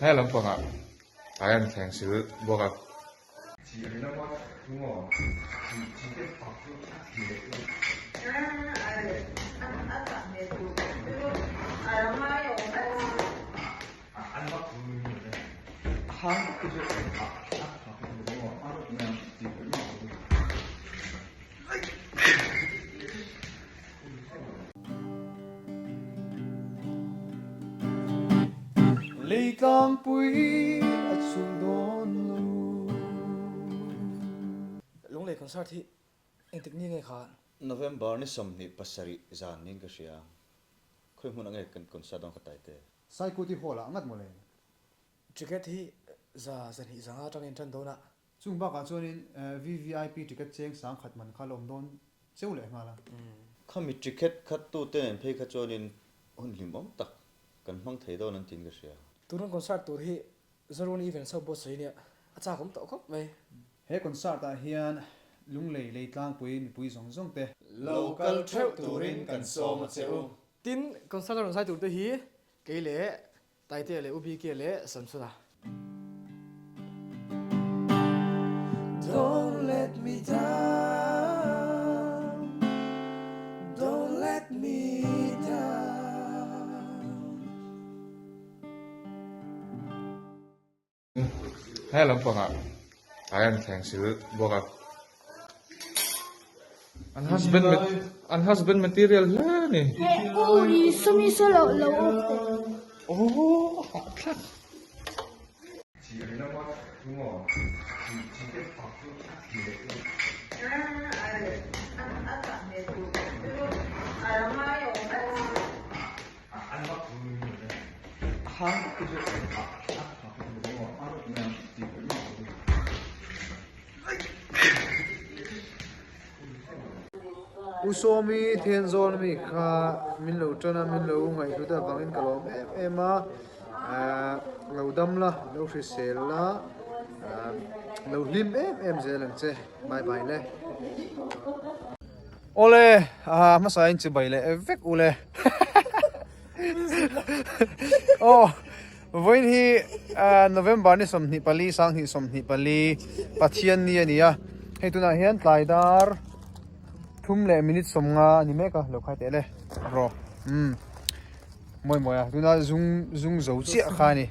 Hay lắm Quang ạ. Thái ăn thèn xứ bố gặp. Lê tang pui at sung don lu Lung lei concert hi eng tik ni nge kha November ni somni pasari zan ning ka sia khoi mun angai kan concert dong khatai te sai ku ti hola ngat mo le ticket hi za zan hi zanga tang in than dona chung ba ka chuanin VVIP ticket cheng sang khat man kha lom don cheu le ngala khami ticket khat tu ten phei kha chonin on limom tak kan mang thei do nan tin ka sia turun concert tur hi zarun event so bo sei nia acha kom to khop mai he concert ta hian lung lei lei tlang pui mi pui zong zong te local trip turin kan so ma cheu tin concert ron sai tur te hi ke le Taitean le ubi ke le samsuna Don't let me down. Don't let me down. Hay lắm Quang ạ. Thái ăn thèn xứ bố gặp. Unhusband material lah ni. Ui, sumi solo lo. Oh, thật. Usomi thienzon mi kha min lo tana min lo ngai tu ta bangin kalom ema lo dam la lo hrisel la lo lim em zelang che bye bye le ole ma sain che bai le vek ule oh voin hi November ni som ni pali sang hi som ni pali pathian ni ania hetuna hian tlaidar thum le minute somnga ni meka lo khai te le ro moi moi a tuna zung zo chi kha ni